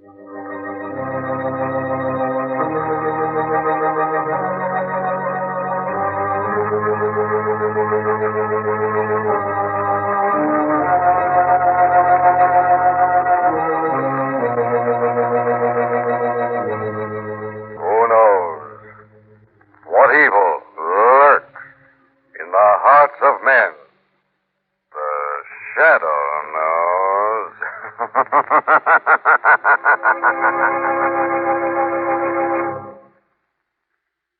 Who knows what evil lurks in the hearts of men? The shadow knows.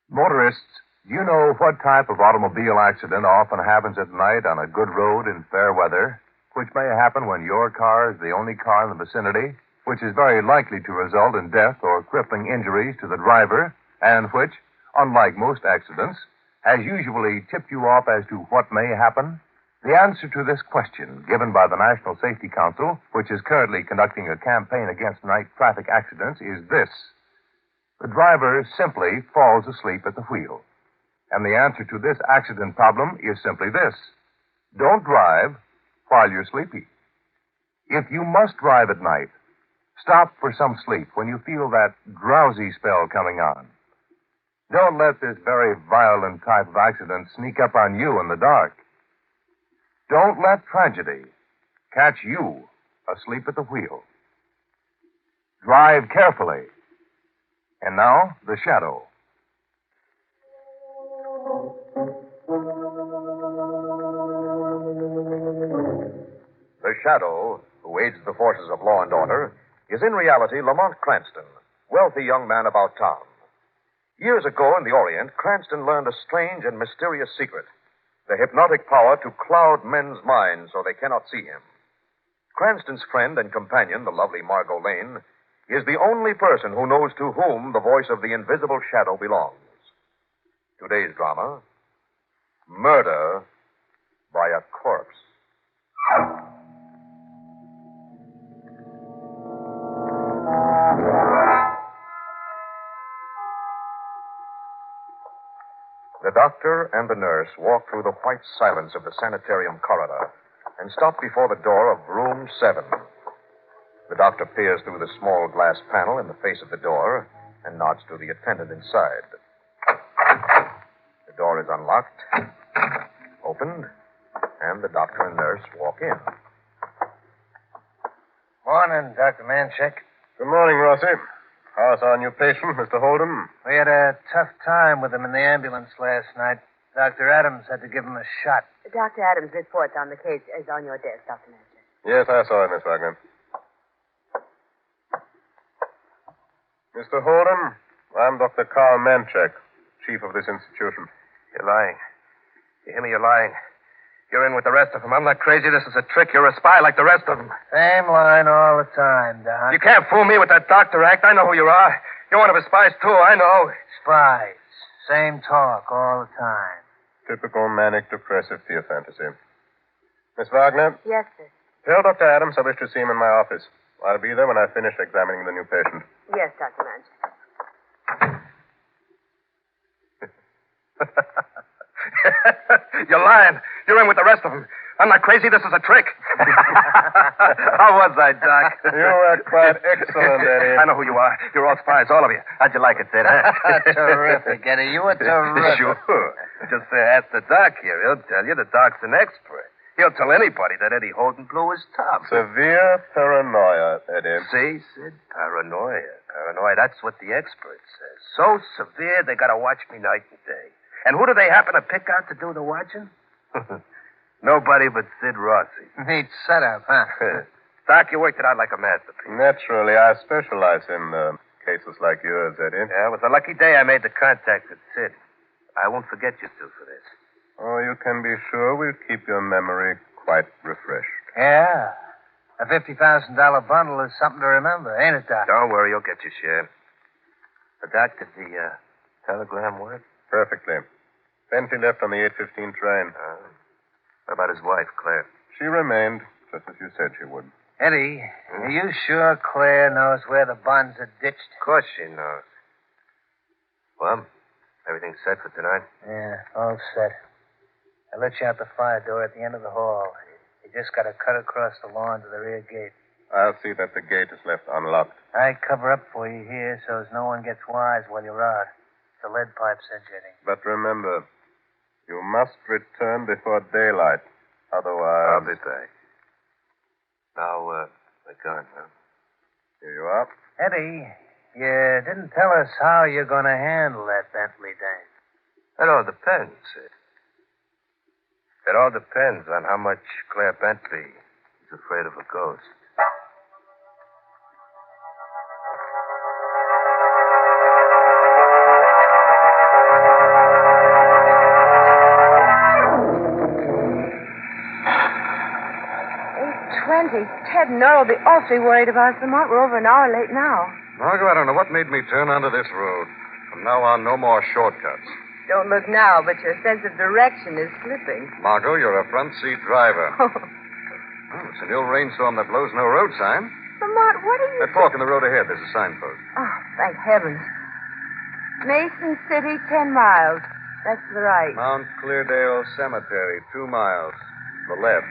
Motorists, do you know what type of automobile accident often happens at night on a good road in fair weather, which may happen when your car is the only car in the vicinity, which is very likely to result in death or crippling injuries to the driver, and which, unlike most accidents, has usually tipped you off as to what may happen? The answer to this question, given by the National Safety Council, which is currently conducting a campaign against night traffic accidents, is this. The driver simply falls asleep at the wheel. And the answer to this accident problem is simply this. Don't drive while you're sleepy. If you must drive at night, stop for some sleep when you feel that drowsy spell coming on. Don't let this very violent type of accident sneak up on you in the dark. Don't let tragedy catch you asleep at the wheel. Drive carefully. And now, the shadow. The shadow, who aids the forces of law and order, is in reality Lamont Cranston, wealthy young man about town. Years ago in the Orient, Cranston learned a strange and mysterious secret, the hypnotic power to cloud men's minds so they cannot see him. Cranston's friend and companion, the lovely Margot Lane, is the only person who knows to whom the voice of the invisible shadow belongs. Today's drama, Murder by a Corpse. The doctor and the nurse walk through the white silence of the sanitarium corridor and stop before the door of room 7. The doctor peers through the small glass panel in the face of the door and nods to the attendant inside. The door is unlocked, opened, and the doctor and nurse walk in. Morning, Dr. Manchek. Good morning, Rossi. How's our new patient, Mr. Holden? We had a tough time with him in the ambulance last night. Dr. Adams had to give him a shot. Dr. Adams' report on the case is on your desk, Dr. Manchek. Yes, I saw it, Miss Wagner. Mr. Holden, I'm Dr. Carl Manchek, chief of this institution. You're lying. You hear me? You're lying. You're in with the rest of them. I'm not crazy. This is a trick. You're a spy like the rest of them. Same line all the time, Doc. You can't fool me with that doctor act. I know who you are. You're one of his spies, too. I know. Spies. Same talk all the time. Typical manic-depressive fear fantasy. Miss Wagner? Yes, sir. Tell Dr. Adams I wish to see him in my office. I'll be there when I finish examining the new patient. Yes, Dr. Manchek. You're lying. You're in with the rest of them. I'm not crazy. This is a trick. How was I, Doc? You were quite excellent, Eddie. I know who you are. You're all spies, all of you. How'd you like it, Sid? Terrific, Eddie. You were terrific. Sure. Just ask the doc here. He'll tell you. The doc's an expert. He'll tell anybody that Eddie Holden blew his top. Severe paranoia, Eddie. See, Sid? Paranoia. That's what the expert says. So severe, they gotta watch me night and day. And who do they happen to pick out to do the watching? Nobody but Sid Rossi. Neat setup, huh? Doc, you worked it out like a masterpiece. Naturally, I specialize in cases like yours, Eddie. Yeah, it was a lucky day I made the contact with Sid. I won't forget you two for this. Oh, you can be sure we'll keep your memory quite refreshed. Yeah. A $50,000 bundle is something to remember, ain't it, Doc? Don't worry, you'll get your share. But, Doc, did the telegram work? Perfectly. Bentley left on the 8:15 train. What about his wife, Claire? She remained, just as you said she would. Eddie, are you sure Claire knows where the bonds are ditched? Of course she knows. Well, everything's set for tonight? Yeah, all set. I let you out the fire door at the end of the hall. You just got to cut across the lawn to the rear gate. I'll see that the gate is left unlocked. I cover up for you here so as no one gets wise while you're out. The lead pipe said, Jetty. But remember, you must return before daylight. Otherwise... I'll be back. Now, the gun, huh? Here you are. Eddie, you didn't tell us how you're going to handle that Bentley dame. It all depends. It all depends on how much Claire Bentley is afraid of a ghost. Ted and Nora will be awfully worried about us, Lamont. We're over an hour late now. Margot, I don't know what made me turn onto this road. From now on, no more shortcuts. Don't look now, but your sense of direction is slipping. Margot, you're a front seat driver. Oh, it's a new rainstorm that blows no road sign. Lamont, what are you... That fork in the road ahead, there's a signpost. Oh, thank heavens. Mason City, 10 miles. That's to the right. Mount Cleardale Cemetery, 2 miles. The left.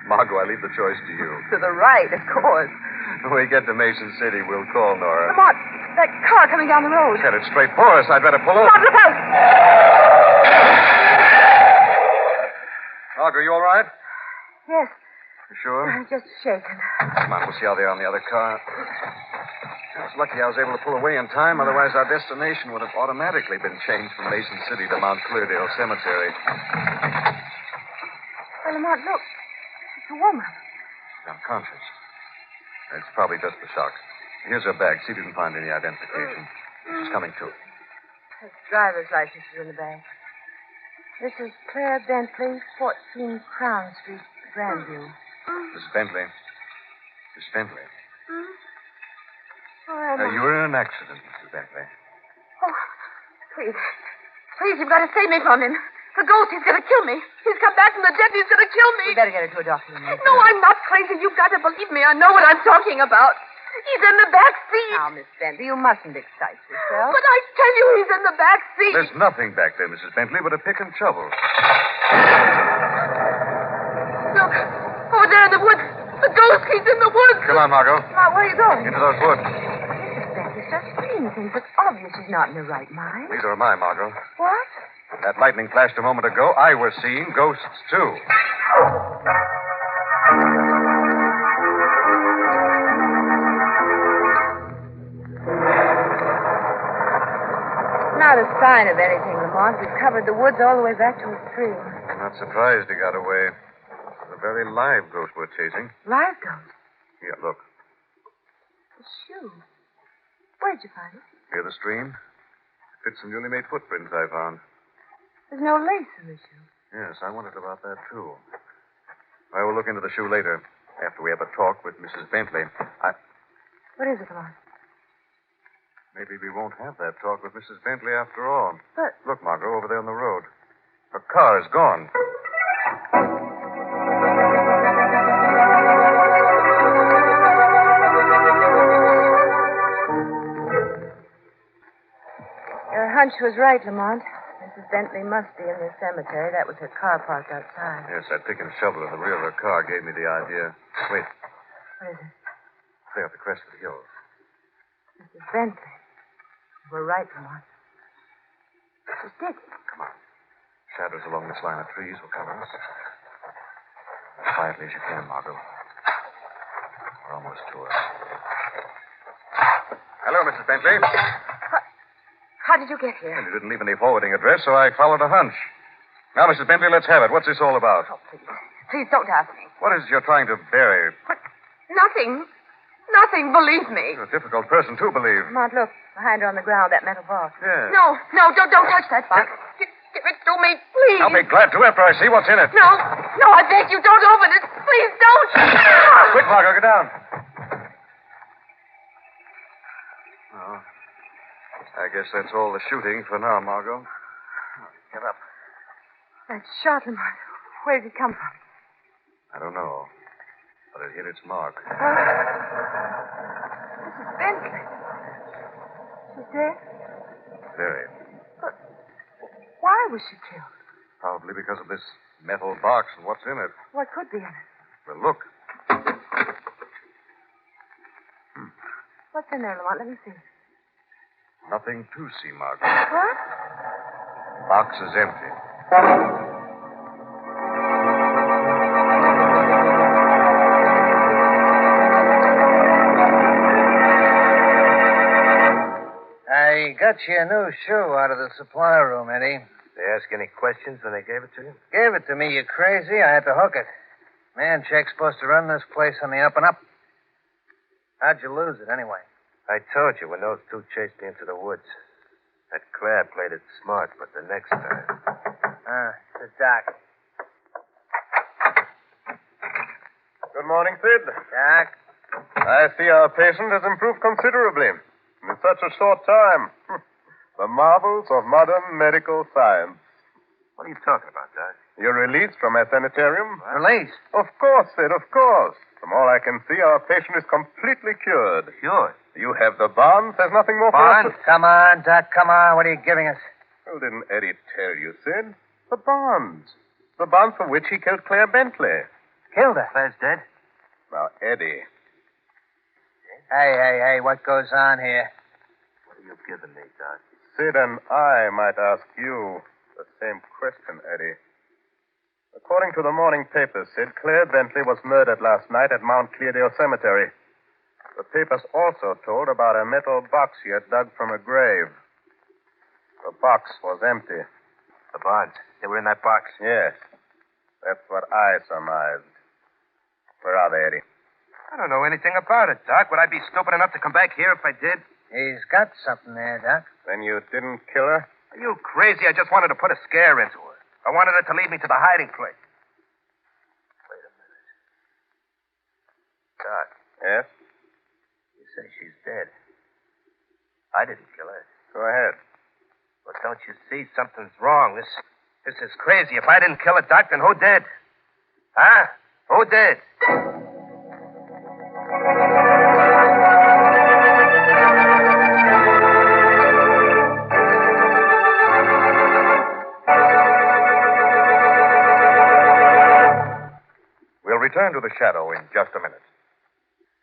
Margot, I leave the choice to you. To the right, of course. When we get to Mason City, we'll call Nora. Lamont, that car coming down the road. Headed straight for us. I'd better pull over. Lamont, look out! Margot, you all right? Yes, You sure? I'm just shaken. Come on, we'll see how they are on the other car. It's lucky I was able to pull away in time, otherwise our destination would have automatically been changed from Mason City to Mount Cleardale Cemetery. Well, Lamont, look. It's a woman. She's unconscious. It's probably just the shock. Here's her bag. See if you can find any identification. She's coming to. Her driver's license is in the bag. This is Claire Bentley, 14 Crown Street, Grandview. Mrs. Bentley. Miss Bentley. Oh, You were in an accident, Mrs. Bentley. Oh, please. Please, you've got to save me from him. The ghost, he's going to kill me. He's come back from the dead. He's going to kill me. We better get her to a doctor. No, I'm not crazy. You've got to believe me. I know what I'm talking about. He's in the back seat. Now, Miss Bentley, you mustn't excite yourself. But I tell you, he's in the back seat. There's nothing back there, Mrs. Bentley, but a pick and shovel. Look, over there in the woods. The ghost, he's in the woods. Come on, Margot. Now, where are you going? Into those woods. Mrs. Bentley, start seeing things. It's obvious she's not in her right mind. Neither am I, Margot. What? When that lightning flashed a moment ago, I was seeing ghosts, too. Not a sign of anything, Lamont. We've covered the woods all the way back to the stream. I'm not surprised he got away. It's a very live ghost we're chasing. Live ghost? Here, look. A shoe. Where'd you find it? Near the stream. It fits some newly made footprints I found. There's no lace in the shoe. Yes, I wondered about that, too. I will look into the shoe later, after we have a talk with Mrs. Bentley. What is it, Lamont? Maybe we won't have that talk with Mrs. Bentley after all. But... Look, Margot, over there on the road. Her car is gone. Your hunch was right, Lamont. Mrs. Bentley must be in the cemetery. That was her car parked outside. Yes, that pick and shovel in the rear of her car gave me the idea. Wait, What is it? there at the crest of the hill. Mrs. Bentley. We're right, Lamont. She's dead. Come on. Shadows along this line of trees will cover us. As quietly as you can, Margot. We're almost to her. Hello, Mrs. Bentley. How did you get here? Well, you didn't leave any forwarding address, so I followed a hunch. Now, Mrs. Bentley, let's have it. What's this all about? Oh, please. Please don't ask me. What is it you're trying to bury? What? Nothing. Nothing, believe me. You're a difficult person to believe. Lamont, look. Behind her on the ground, that metal box. Yes. No, don't touch that box. Give it to me, please. I'll be glad to after I see what's in it. No, I beg you, don't open it. Please don't. Quick, Margot, get down. Oh. I guess that's all the shooting for now, Margot. Get up. That shot, Lamont. Where did it come from? I don't know, but it hit its mark. Mrs. Bentley. She's dead? Very. But why was she killed? Probably because of this metal box and what's in it. What could be in it? Well, look. What's in there, Lamont? Let me see. Nothing to see, Margot. What? Box is empty. I got you a new shoe out of the supply room, Eddie. They ask any questions when they gave it to you? Gave it to me, you crazy. I had to hook it. Mancheck's supposed to run this place on the up and up. How'd you lose it, anyway? I told you when those two chased me into the woods. That Claire played it smart, but the next time... The doc. Good morning, Sid. Doc? I see our patient has improved considerably in such a short time. The marvels of modern medical science. What are you talking about, Doc? You're released from a sanitarium? Released? Of course, Sid, of course. From all I can see, our patient is completely cured. Cured? You have the bonds. There's nothing more for Bonds? us to... Come on, Doc, come on. What are you giving us? Well, didn't Eddie tell you, Sid? The bonds. The bonds for which he killed Claire Bentley. Killed her. Claire's dead? Now, Eddie. Hey, what goes on here? What are you giving me, Doc? Sid and I might ask you the same question, Eddie. According to the morning papers, Sid, Claire Bentley was murdered last night at Mount Cleardale Cemetery. The papers also told about a metal box she had dug from a grave. The box was empty. The bonds. They were in that box. Yes. That's what I surmised. Where are they, Eddie? I don't know anything about it, Doc. Would I be stupid enough to come back here if I did? He's got something there, Doc. Then you didn't kill her? Are you crazy? I just wanted to put a scare into her. I wanted her to lead me to the hiding place. Wait a minute. Doc. Yes? You say she's dead. I didn't kill her. Go ahead. But don't you see? Something's wrong. This is crazy. If I didn't kill her, Doc, then who did? Huh? Who did? We'll return to the shadow in just a minute.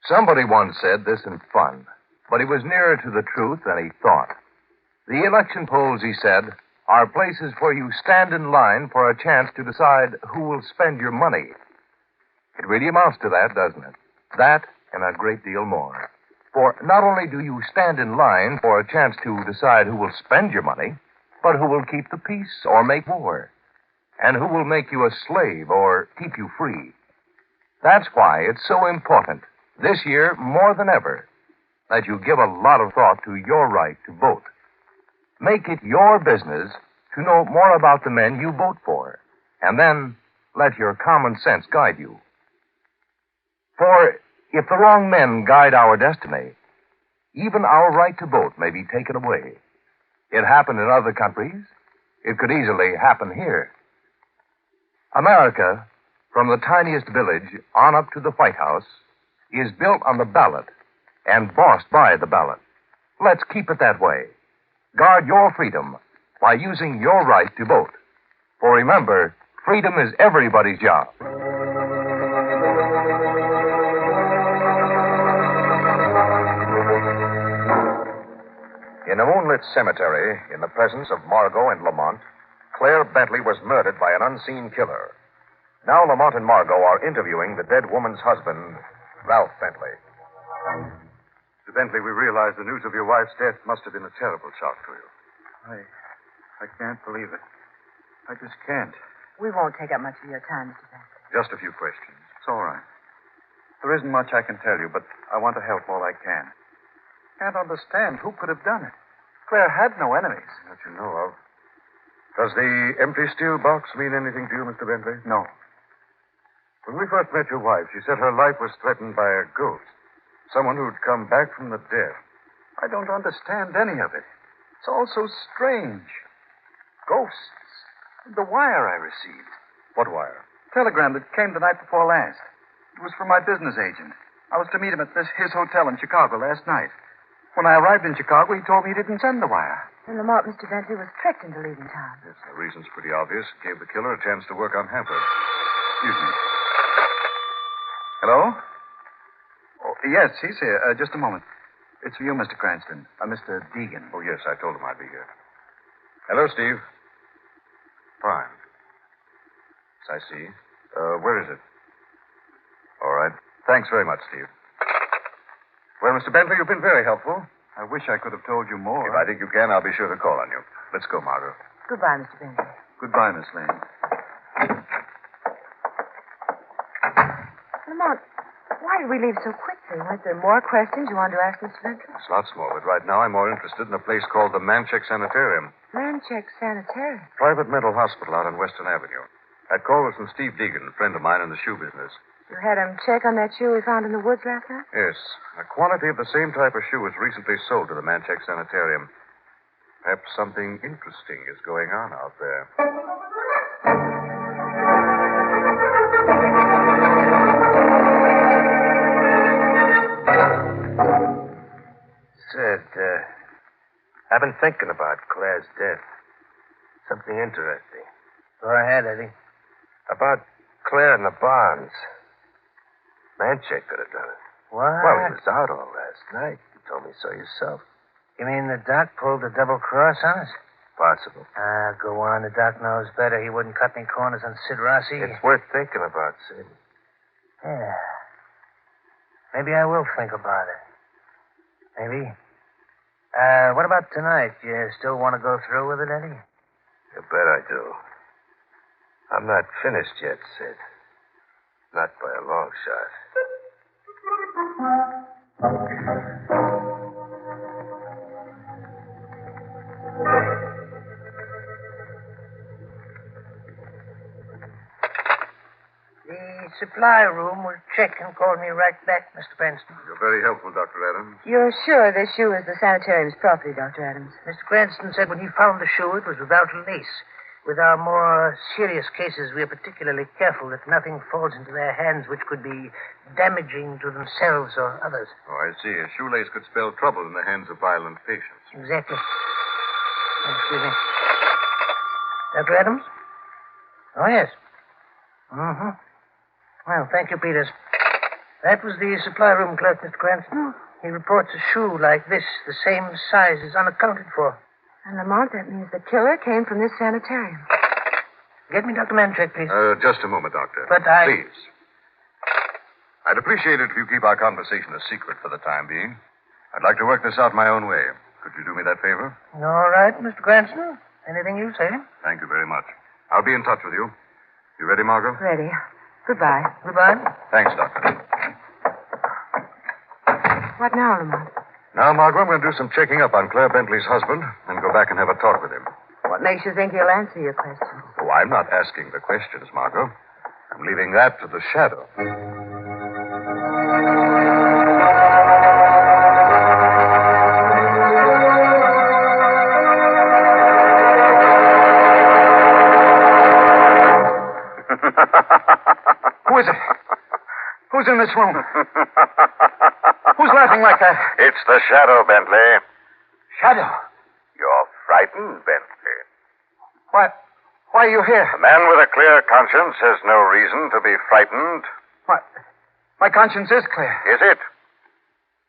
Somebody once said this in fun, but he was nearer to the truth than he thought. The election polls, he said, are places where you stand in line for a chance to decide who will spend your money. It really amounts to that, doesn't it? That and a great deal more. For not only do you stand in line for a chance to decide who will spend your money, but who will keep the peace or make war, and who will make you a slave or keep you free. That's why it's so important, this year more than ever, that you give a lot of thought to your right to vote. Make it your business to know more about the men you vote for, and then let your common sense guide you. For if the wrong men guide our destiny, even our right to vote may be taken away. It happened in other countries. It could easily happen here. America, from the tiniest village on up to the White House, is built on the ballot and bossed by the ballot. Let's keep it that way. Guard your freedom by using your right to vote. For remember, freedom is everybody's job. In a moonlit cemetery, in the presence of Margot and Lamont, Claire Bentley was murdered by an unseen killer. Now Lamont and Margot are interviewing the dead woman's husband, Ralph Bentley. Mr. Bentley, we realize the news of your wife's death must have been a terrible shock to you. I can't believe it. I just can't. We won't take up much of your time, Mr. Bentley. Just a few questions. It's all right. There isn't much I can tell you, but I want to help all I can. Can't understand who could have done it. Claire had no enemies. That you know of. Does the empty steel box mean anything to you, Mr. Bentley? No. When we first met your wife, she said her life was threatened by a ghost. Someone who'd come back from the dead. I don't understand any of it. It's all so strange. Ghosts. The wire I received. What wire? Telegram that came the night before last. It was from my business agent. I was to meet him at his hotel in Chicago last night. When I arrived in Chicago, he told me he didn't send the wire. And Lamont, Mr. Bentley was tricked into leaving town. Yes, the reason's pretty obvious. Gave the killer a chance to work unhampered. Excuse me. Hello? Oh, yes, he's here. Just a moment. It's for you, Mr. Cranston. Mr. Deegan. Oh, yes, I told him I'd be here. Hello, Steve. Fine. Yes, I see. Where is it? All right. Thanks very much, Steve. Well, Mr. Bentley, you've been very helpful. I wish I could have told you more. If I think you can, I'll be sure to call on you. Let's go, Margot. Goodbye, Mr. Bentley. Goodbye, Miss Lane. Lamont, why did we leave so quickly? Weren't there more questions you wanted to ask Mr. Bentley? It's lots more, but right now I'm more interested in a place called the Manchek Sanitarium. Manchek Sanitarium. Private mental hospital out on Western Avenue. That call was from Steve Deegan, a friend of mine in the shoe business. You had him check on that shoe we found in the woods last night? Yes. A quantity of the same type of shoe was recently sold to the Manchek Sanitarium. Perhaps something interesting is going on out there. Sid, I've been thinking about Claire's death. Something interesting. Go ahead, Eddie. About Claire and the bonds. Manchek could have done it. What? Well, he was out all last night. You told me so yourself. You mean the doc pulled a double cross on us? Possible. Go on. The doc knows better. He wouldn't cut any corners on Sid Rossi. It's worth thinking about, Sid. Yeah. Maybe I will think about it. Maybe. What about tonight? You still want to go through with it, Eddie? You bet I do. I'm not finished yet, Sid. Not by a long shot. The supply room will check and call me right back, Mr. Cranston. You're very helpful, Dr. Adams. You're sure this shoe is the sanitarium's property, Dr. Adams? Mr. Cranston said when he found the shoe, it was without a lace. With our more serious cases, we are particularly careful that nothing falls into their hands which could be damaging to themselves or others. Oh, I see. A shoelace could spell trouble in the hands of violent patients. Exactly. Oh, excuse me. Dr. Adams? Oh, yes. Mm-hmm. Well, thank you, Peters. That was the supply room clerk, Mr. Cranston. He reports a shoe like this, the same size, is unaccounted for. And Lamont, that means the killer came from this sanitarium. Get me Dr. Manchek, please. Just a moment, Doctor. But Please. I'd appreciate it if you keep our conversation a secret for the time being. I'd like to work this out my own way. Could you do me that favor? All right, Mr. Cranston. Anything you say. Thank you very much. I'll be in touch with you. You ready, Margot? Ready. Goodbye. Goodbye. Thanks, Doctor. What now, Lamont? Now, Margot, I'm going to do some checking up on Claire Bentley's husband and go back and have a talk with him. What makes you think he'll answer your questions? Oh, I'm not asking the questions, Margot. I'm leaving that to the shadow. Who is it? Who's in this room? Who's laughing like that? It's the shadow, Bentley. Shadow. You're frightened, Bentley. Why are you here? A man with a clear conscience has no reason to be frightened. My conscience is clear. Is it?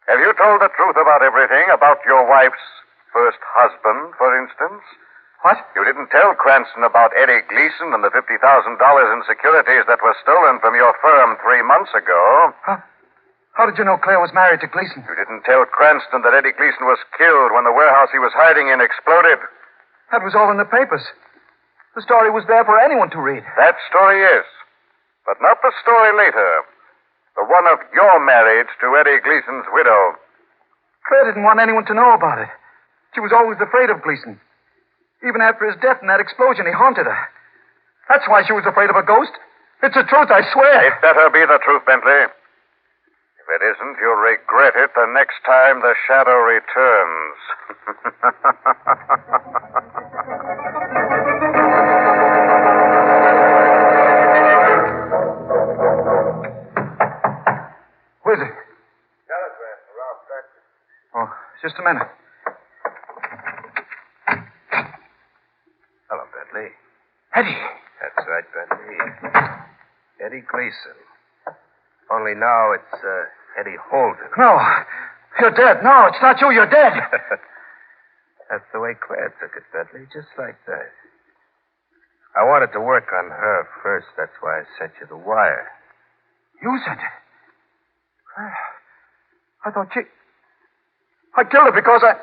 Have you told the truth about everything? About your wife's first husband, for instance? What? You didn't tell Cranston about Eddie Gleason and the $50,000 in securities that were stolen from your firm 3 months ago. How did you know Claire was married to Gleason? You didn't tell Cranston that Eddie Gleason was killed when the warehouse he was hiding in exploded. That was all in the papers. The story was there for anyone to read. That story is. But not the story later. The one of your marriage to Eddie Gleason's widow. Claire didn't want anyone to know about it. She was always afraid of Gleason. Even after his death in that explosion, he haunted her. That's why she was afraid of a ghost. It's the truth, I swear. It better be the truth, Bentley. If it isn't, you'll regret it the next time the shadow returns. Who is it? Telegram for Ralph Beckman. Oh, just a minute. Hello, Bentley. Eddie. That's right, Bentley. Eddie Gleason. Only now it's Eddie Holden. No. you're dead. No, it's not you. You're dead. That's the way Claire took it, Bentley, just like that. I wanted to work on her first. That's why I sent you the wire. You sent it? Claire, I thought she... I killed her because I...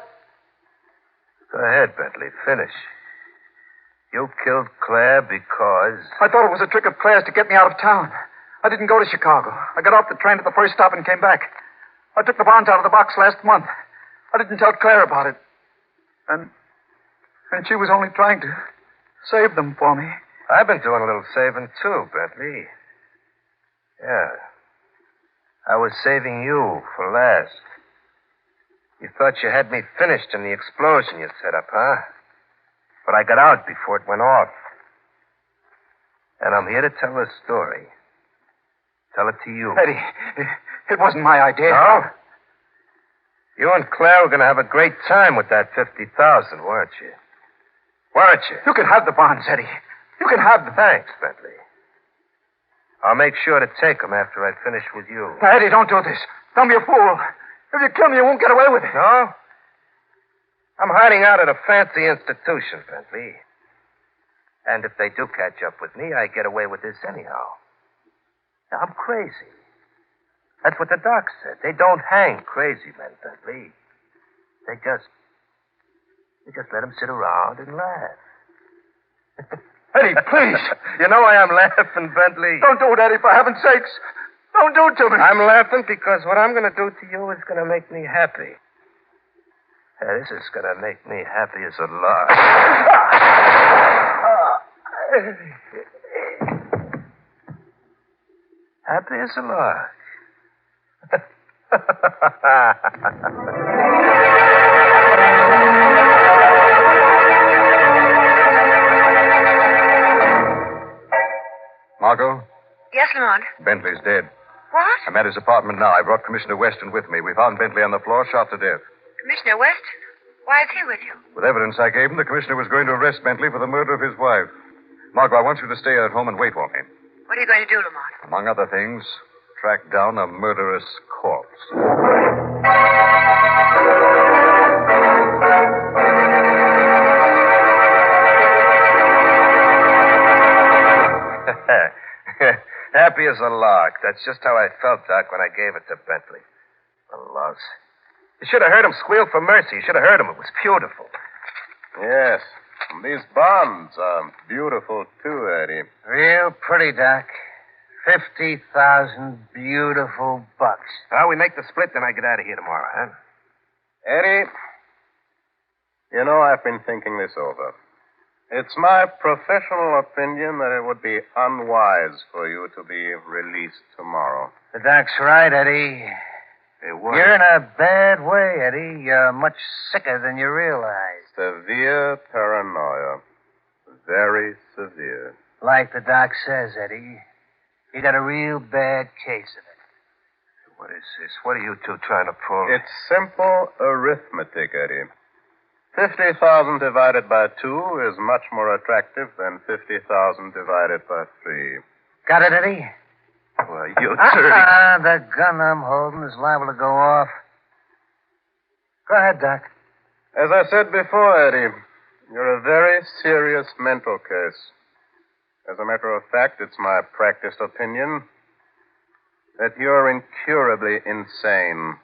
Go ahead, Bentley. Finish. You killed Claire because... I thought it was a trick of Claire's to get me out of town. I didn't go to Chicago. I got off the train at the first stop and came back. I took the bonds out of the box last month. I didn't tell Claire about it. And she was only trying to save them for me. I've been doing a little saving, too, Bentley. Yeah. I was saving you for last. You thought you had me finished in the explosion you'd set up, huh? But I got out before it went off. And I'm here to tell a story. Tell it to you. Eddie, it wasn't my idea. No? You and Claire were going to have a great time with that 50,000, weren't you? Weren't you? You can have the bonds, Eddie. You can have them. Thanks, Bentley. I'll make sure to take them after I finish with you. Now, Eddie, don't do this. Don't be a fool. If you kill me, you won't get away with it. No? I'm hiding out at a fancy institution, Bentley. And if they do catch up with me, I get away with this anyhow. Now, I'm crazy. That's what the doc said. They don't hang crazy men, Bentley. They just let them sit around and laugh. Eddie, please. You know why I'm laughing, Bentley? Don't do it, Eddie, for heaven's sakes. Don't do it to me. I'm laughing because what I'm going to do to you is going to make me happy. This is going to make me happy as a lark. Happy as a lark. Margot? Yes, Lamont. Bentley's dead. What? I'm at his apartment now. I brought Commissioner Weston with me. We found Bentley on the floor, shot to death. Commissioner Weston? Why is he with you? With evidence I gave him, the commissioner was going to arrest Bentley for the murder of his wife. Margot, I want you to stay at home and wait for me. What are you going to do, Lamont? Among other things, track down a murderous corpse. Happy as a lark. That's just how I felt, Doc, when I gave it to Bentley. The louse. You should have heard him squeal for mercy. You should have heard him. It was beautiful. Yes. And these bonds are beautiful, too, Eddie. Real pretty, Doc. 50,000 beautiful bucks. Well, we make the split, then I get out of here tomorrow, huh? Eddie, you know, I've been thinking this over. It's my professional opinion that it would be unwise for you to be released tomorrow. The Doc's right, Eddie. You're in a bad way, Eddie. You're much sicker than you realize. Severe paranoia. Very severe. Like the Doc says, Eddie. You got a real bad case of it. What is this? What are you two trying to pull? It's simple arithmetic, Eddie. 50,000 divided by 2 is much more attractive than 50,000 divided by 3. Got it, Eddie? Well, you dirty... The gun I'm holding is liable to go off. Go ahead, Doc. As I said before, Eddie, you're a very serious mental case. As a matter of fact, it's my practiced opinion that you're incurably insane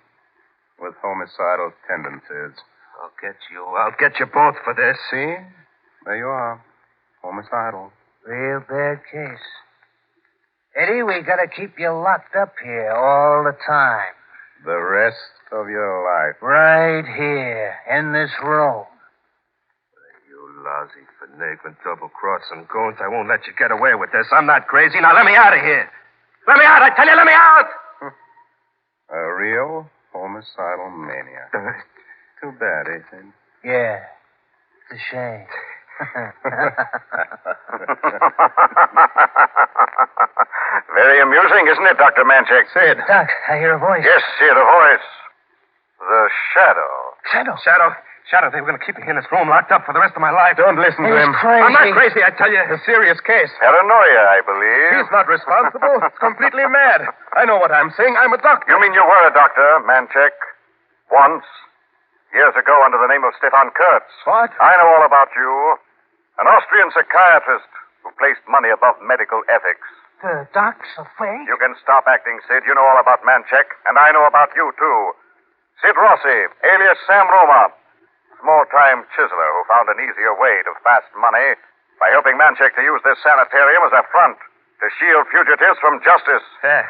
with homicidal tendencies. I'll get you both for this. See? There you are. Homicidal. Real bad case. Eddie, we gotta keep you locked up here all the time. The rest of your life. Right here, in this room. You lousy, finagling, double-crossing goons. I won't let you get away with this. I'm not crazy. Now let me out of here. Let me out, I tell you, let me out! A real homicidal maniac. Too bad, Ethan. Yeah. It's a shame. Very amusing, isn't it, Dr. Manchek? Sid. Doc, I hear a voice. Yes, hear the voice. The shadow. Shadow, they were going to keep me in this room locked up for the rest of my life. Don't listen to He's him. crazy. I'm not crazy, I tell you. It's a serious case. Paranoia, I believe. He's not responsible. It's completely mad. I know what I'm saying. I'm a doctor. You mean you were a doctor, Manchek? Once, years ago, under the name of Stefan Kurtz. What? I know all about you. An Austrian psychiatrist who placed money above medical ethics. The docs are fake? You can stop acting, Sid. You know all about Manchek, and I know about you, too. Sid Rossi, alias Sam Roma. Small-time chiseler who found an easier way to fast money by helping Manchek to use this sanitarium as a front to shield fugitives from justice. Yeah.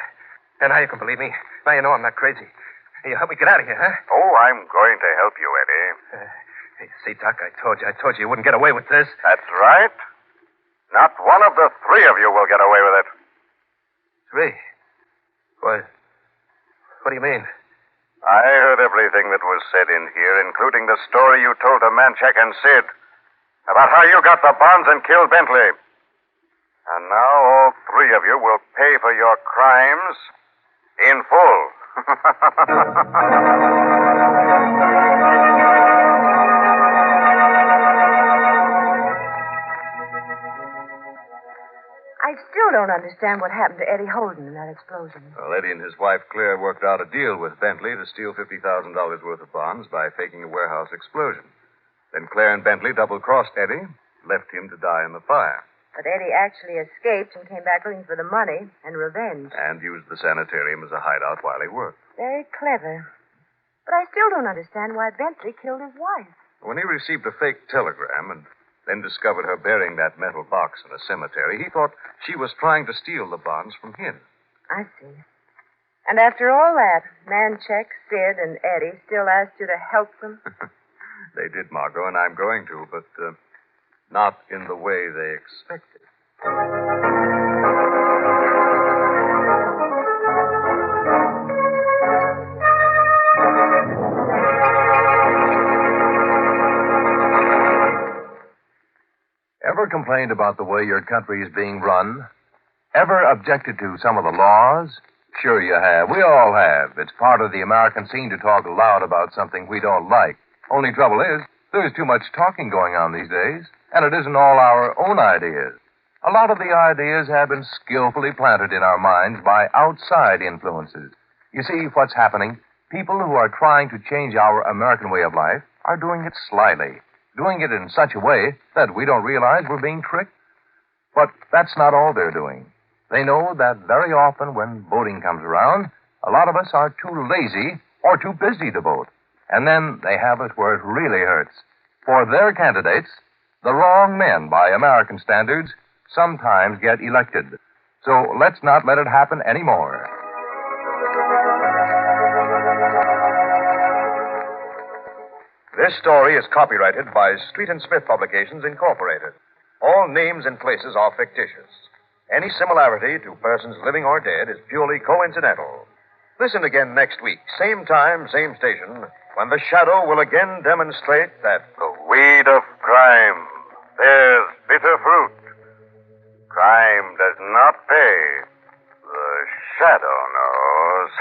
And now you can believe me. Now you know I'm not crazy. Hey, you help me get out of here, huh? Oh, I'm going to help you, Eddie. Hey, see, Doc, I told you you wouldn't get away with this. That's right. Not one of the three of you will get away with it. Three? What do you mean? I heard everything that was said in here, including the story you told to Manchek and Sid about how you got the bonds and killed Bentley. And now all three of you will pay for your crimes in full. I still don't understand what happened to Eddie Holden in that explosion. Well, Eddie and his wife, Claire, worked out a deal with Bentley to steal $50,000 worth of bonds by faking a warehouse explosion. Then Claire and Bentley double-crossed Eddie, left him to die in the fire. But Eddie actually escaped and came back looking for the money and revenge. And used the sanitarium as a hideout while he worked. Very clever. But I still don't understand why Bentley killed his wife. When he received a fake telegram and then discovered her bearing that metal box in a cemetery, he thought she was trying to steal the bonds from him. I see. And after all that, Manchek, Sid, and Eddie still asked you to help them? They did, Margot, and I'm going to, but not in the way they expected. Ever complained about the way your country is being run? Ever objected to some of the laws? Sure you have. We all have. It's part of the American scene to talk loud about something we don't like. Only trouble is, there's too much talking going on these days, and it isn't all our own ideas. A lot of the ideas have been skillfully planted in our minds by outside influences. You see, what's happening? People who are trying to change our American way of life are doing it slyly, doing it in such a way that we don't realize we're being tricked. But that's not all they're doing. They know that very often when voting comes around, a lot of us are too lazy or too busy to vote. And then they have us where it really hurts. For their candidates, the wrong men by American standards, sometimes get elected. So let's not let it happen anymore. This story is copyrighted by Street and Smith Publications, Incorporated. All names and places are fictitious. Any similarity to persons living or dead is purely coincidental. Listen again next week, same time, same station, when the shadow will again demonstrate that the weed of crime bears bitter fruit. Crime does not pay. The shadow knows.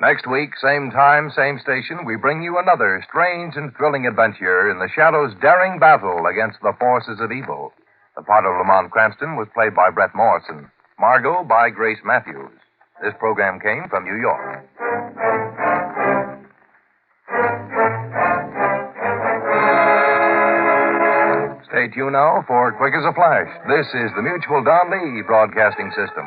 Next week, same time, same station, we bring you another strange and thrilling adventure in the Shadow's daring battle against the forces of evil. The part of Lamont Cranston was played by Brett Morrison. Margot by Grace Matthews. This program came from New York. Stay tuned now for Quick as a Flash. This is the Mutual Don Lee Broadcasting System.